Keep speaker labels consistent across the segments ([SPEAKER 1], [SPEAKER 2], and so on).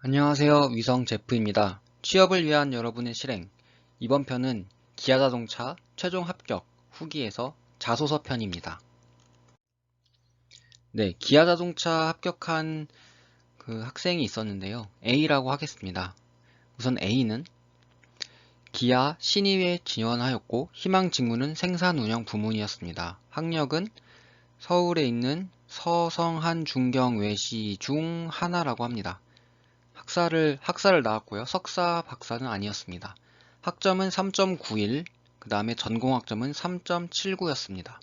[SPEAKER 1] 안녕하세요. 위성 제프입니다. 취업을 위한 여러분의 실행. 이번 편은 기아자동차 최종 합격 후기에서 자소서 편입니다. 네, 기아자동차 합격한 그 학생이 있었는데요. A라고 하겠습니다. 우선 A는 기아 신입에 지원하였고 희망 직무는 생산 운영 부문이었습니다. 학력은 서울에 있는 서성한중경외시 중 하나라고 합니다. 학사를 나왔고요. 석사, 박사는 아니었습니다. 학점은 3.91, 그 다음에 전공학점은 3.79였습니다.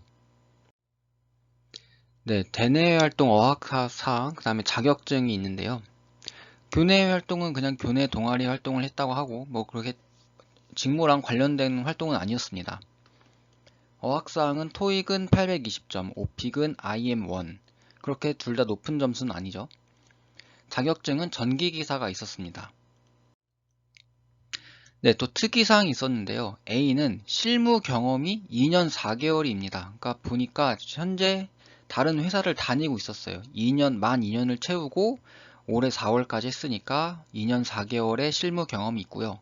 [SPEAKER 1] 네, 대내외 활동 어학사 사항, 그 다음에 자격증이 있는데요. 교내 활동은 그냥 교내 동아리 활동을 했다고 하고, 뭐 그렇게 직무랑 관련된 활동은 아니었습니다. 어학사항은 토익은 820점, 오픽은 IM1. 그렇게 둘 다 높은 점수는 아니죠. 자격증은 전기기사가 있었습니다. 네, 또 특이사항이 있었는데요. A는 실무 경험이 2년 4개월입니다. 그러니까 보니까 현재 다른 회사를 다니고 있었어요. 만 2년을 채우고 올해 4월까지 했으니까 2년 4개월의 실무 경험이 있고요.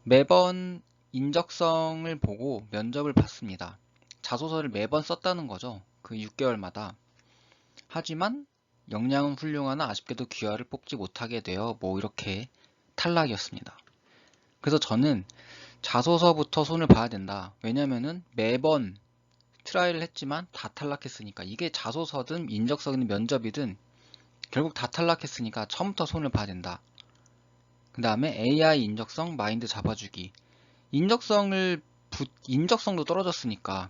[SPEAKER 1] 매번 인적성을 보고 면접을 봤습니다. 자소서를 매번 썼다는 거죠. 그 6개월마다. 하지만 역량은 훌륭하나 아쉽게도 귀하를 뽑지 못하게 되어 뭐 이렇게 탈락이었습니다. 그래서 저는 자소서부터 손을 봐야 된다. 왜냐면은 매번 트라이를 했지만 다 탈락했으니까 이게 자소서든 인적성이든 면접이든 결국 다 탈락했으니까 처음부터 손을 봐야 된다. 그 다음에 AI 인적성, 마인드 잡아주기. 인적성도 떨어졌으니까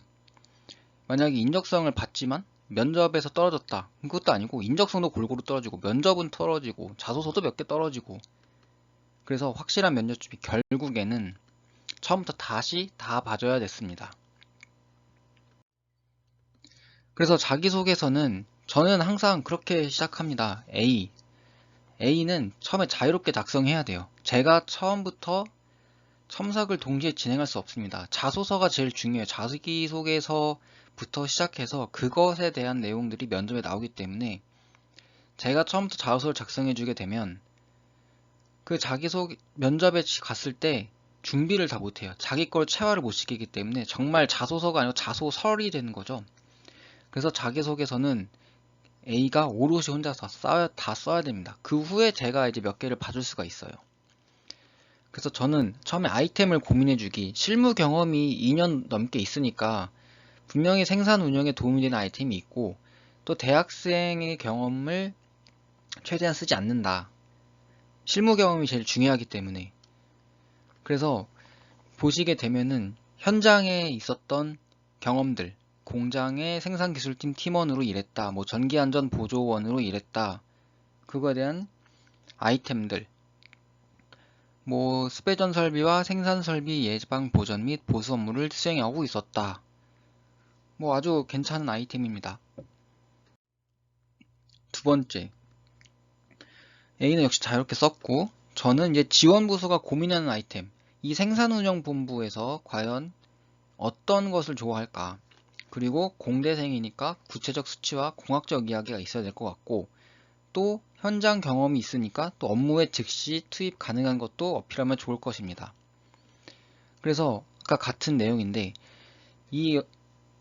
[SPEAKER 1] 만약에 인적성을 봤지만 면접에서 떨어졌다. 그것도 아니고 인적성도 골고루 떨어지고 면접은 떨어지고 자소서도 몇 개 떨어지고 그래서 확실한 면접 준비 결국에는 처음부터 다시 다 봐줘야 됐습니다. 그래서 자기소개서는 저는 항상 그렇게 시작합니다. A는 처음에 자유롭게 작성해야 돼요. 제가 처음부터 첨삭을 동시에 진행할 수 없습니다. 자소서가 제일 중요해요. 자기소개서부터 시작해서 그것에 대한 내용들이 면접에 나오기 때문에 제가 처음부터 자소서를 작성해주게 되면 그 면접에 갔을 때 준비를 다 못해요. 자기 걸 체화를 못 시키기 때문에 정말 자소서가 아니고 자소설이 되는 거죠. 그래서 자기소개서는 A가 오롯이 혼자서 다 써야 됩니다. 그 후에 제가 이제 몇 개를 봐줄 수가 있어요. 그래서 저는 처음에 아이템을 고민해주기, 실무 경험이 2년 넘게 있으니까 분명히 생산 운영에 도움이 되는 아이템이 있고 또 대학생의 경험을 최대한 쓰지 않는다. 실무 경험이 제일 중요하기 때문에. 그래서 보시게 되면은 현장에 있었던 경험들, 공장의 생산기술팀 팀원으로 일했다, 뭐 전기안전보조원으로 일했다, 그거에 대한 아이템들, 뭐 스배전 설비와 생산 설비 예방 보전 및 보수 업무를 수행하고 있었다. 뭐 아주 괜찮은 아이템입니다. 두 번째, A는 역시 자유롭게 썼고, 저는 이제 지원부서가 고민하는 아이템, 이 생산운영본부에서 과연 어떤 것을 좋아할까? 그리고 공대생이니까 구체적 수치와 공학적 이야기가 있어야 될 것 같고, 또 현장 경험이 있으니까 또 업무에 즉시 투입 가능한 것도 어필하면 좋을 것입니다. 그래서 아까 같은 내용인데 이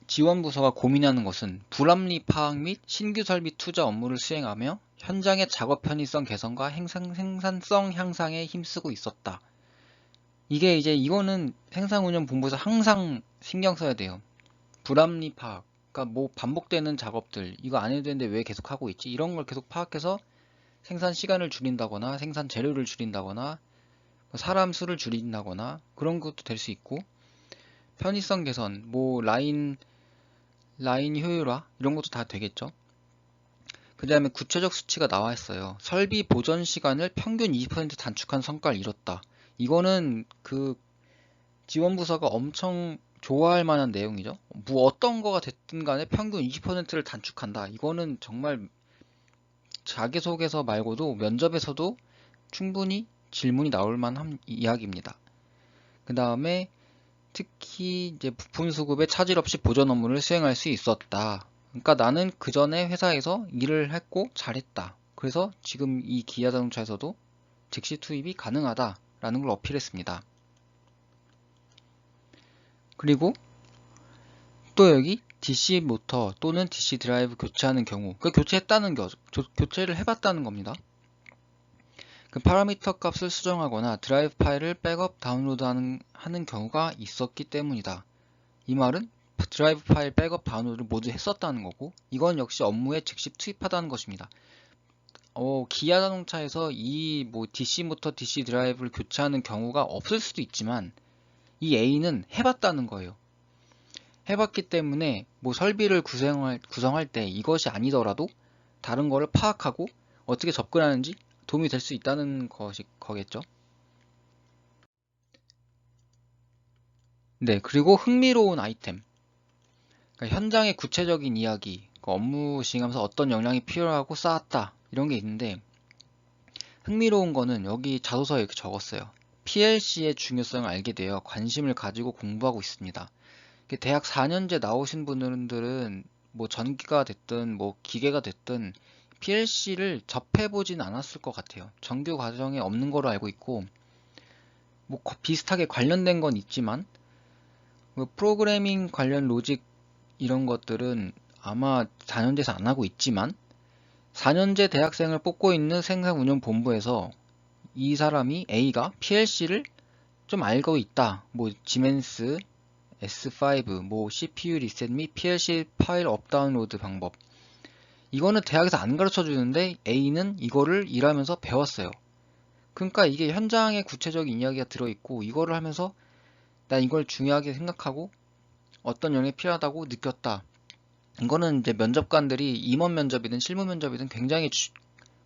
[SPEAKER 1] 지원부서가 고민하는 것은 불합리 파악 및 신규 설비 투자 업무를 수행하며 현장의 작업 편의성 개선과 생산성 향상에 힘쓰고 있었다. 이거는 생산운영본부에서 항상 신경 써야 돼요. 불합리 파악. 그러니까 뭐 반복되는 작업들 이거 안 해도 되는데 왜 계속 하고 있지? 이런 걸 계속 파악해서 생산 시간을 줄인다거나 생산 재료를 줄인다거나 사람 수를 줄인다거나 그런 것도 될 수 있고 편의성 개선, 뭐 라인 효율화 이런 것도 다 되겠죠. 그 다음에 구체적 수치가 나와 있어요. 설비 보전 시간을 평균 20% 단축한 성과를 이뤘다. 이거는 그 지원부서가 엄청 좋아할 만한 내용이죠. 뭐 어떤 거가 됐든 간에 평균 20%를 단축한다. 이거는 정말 자기소개서 말고도 면접에서도 충분히 질문이 나올 만한 이야기입니다. 그 다음에 특히 이제 부품 수급에 차질 없이 보전 업무를 수행할 수 있었다. 그러니까 나는 그 전에 회사에서 일을 했고 잘했다. 그래서 지금 이 기아 자동차에서도 즉시 투입이 가능하다라는 걸 어필했습니다. 그리고 또 여기 DC 모터 또는 DC 드라이브 교체하는 경우, 그 교체했다는 거죠. 교체를 해봤다는 겁니다. 그 파라미터 값을 수정하거나 드라이브 파일을 백업 다운로드하는 경우가 있었기 때문이다. 이 말은 드라이브 파일 백업 다운로드를 모두 했었다는 거고, 이건 역시 업무에 즉시 투입하다는 것입니다. 기아 자동차에서 이 DC 모터, DC 드라이브를 교체하는 경우가 없을 수도 있지만 이 A는 해봤다는 거예요. 해봤기 때문에 설비를 구성할 때 이것이 아니더라도 다른 거를 파악하고 어떻게 접근하는지 도움이 될 수 있다는 거겠죠. 네, 그리고 흥미로운 아이템. 그러니까 현장의 구체적인 이야기, 업무 시행하면서 어떤 역량이 필요하고 쌓았다 이런 게 있는데, 흥미로운 거는 여기 자소서에 이렇게 적었어요. PLC의 중요성을 알게 되어 관심을 가지고 공부하고 있습니다. 대학 4년제 나오신 분들은 전기가 됐든 기계가 됐든 PLC를 접해보진 않았을 것 같아요. 정규 과정에 없는 거로 알고 있고, 비슷하게 관련된 건 있지만 프로그래밍 관련 로직 이런 것들은 아마 4년제에서 안 하고 있지만 4년제 대학생을 뽑고 있는 생산운영본부에서 이 사람이 A가 PLC를 좀 알고 있다. 지멘스, S5, CPU 리셋 및 PLC 파일 업다운로드 방법. 이거는 대학에서 안 가르쳐 주는데 A는 이거를 일하면서 배웠어요. 그러니까 이게 현장에 구체적인 이야기가 들어있고 이거를 하면서 난 이걸 중요하게 생각하고 어떤 역량이 필요하다고 느꼈다. 이거는 이제 면접관들이 임원 면접이든 실무 면접이든 굉장히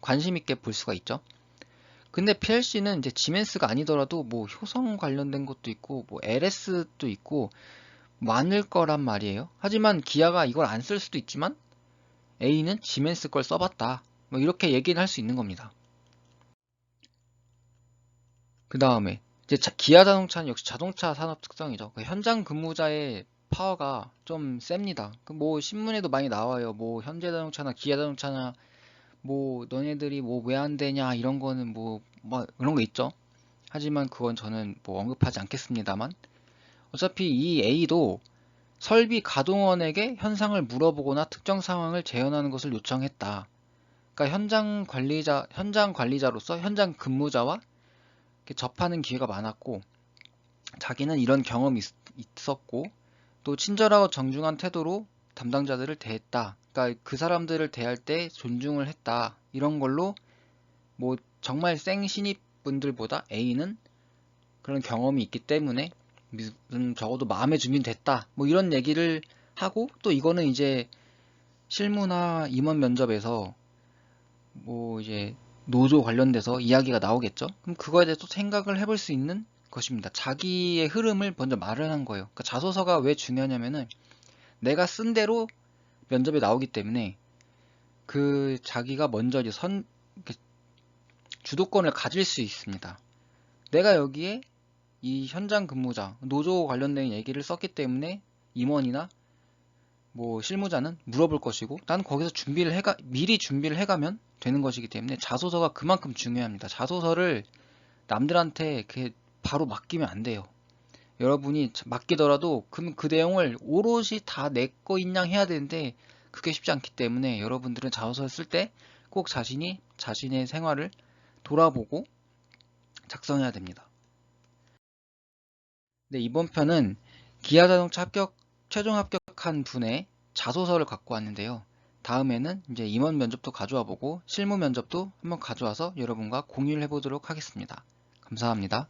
[SPEAKER 1] 관심 있게 볼 수가 있죠. 근데 PLC는 이제 지멘스가 아니더라도 효성 관련된 것도 있고 LS도 있고 많을 거란 말이에요. 하지만 기아가 이걸 안 쓸 수도 있지만 A는 지멘스 걸 써봤다. 이렇게 얘기를 할 수 있는 겁니다. 그 다음에 이제 기아 자동차는 역시 자동차 산업 특성이죠. 현장 근무자의 파워가 좀 셉니다. 신문에도 많이 나와요. 현대 자동차나 기아 자동차나 너네들이 왜 안 되냐 이런 거는 그런 거 있죠. 하지만 그건 저는 언급하지 않겠습니다만 어차피 이 A도 설비 가동원에게 현상을 물어보거나 특정 상황을 재현하는 것을 요청했다. 그러니까 현장 관리자로서 현장 근무자와 접하는 기회가 많았고 자기는 이런 경험이 있었고 또 친절하고 정중한 태도로 담당자들을 대했다. 그러니까 그 사람들을 대할 때 존중을 했다. 이런 걸로 정말 생신입 분들보다 A는 그런 경험이 있기 때문에 적어도 마음의 준비는 됐다. 이런 얘기를 하고 또 이거는 이제 실무나 임원 면접에서 이제 노조 관련돼서 이야기가 나오겠죠. 그럼 그거에 대해서 또 생각을 해볼 수 있는 것입니다. 자기의 흐름을 먼저 마련한 거예요. 그러니까 자소서가 왜 중요하냐면은 내가 쓴 대로 면접에 나오기 때문에 자기가 먼저 이제 주도권을 가질 수 있습니다. 내가 여기에 이 현장 근무자, 노조 관련된 얘기를 썼기 때문에 임원이나 실무자는 물어볼 것이고 난 거기서 미리 준비를 해가면 되는 것이기 때문에 자소서가 그만큼 중요합니다. 자소서를 남들한테 바로 맡기면 안 돼요. 여러분이 맡기더라도 그 내용을 오롯이 다 내 거인 양 해야 되는데 그게 쉽지 않기 때문에 여러분들은 자소서를 쓸 때 꼭 자신의 생활을 돌아보고 작성해야 됩니다. 네, 이번 편은 기아 자동차 최종 합격한 분의 자소서를 갖고 왔는데요. 다음에는 이제 임원 면접도 가져와 보고 실무 면접도 한번 가져와서 여러분과 공유를 해보도록 하겠습니다. 감사합니다.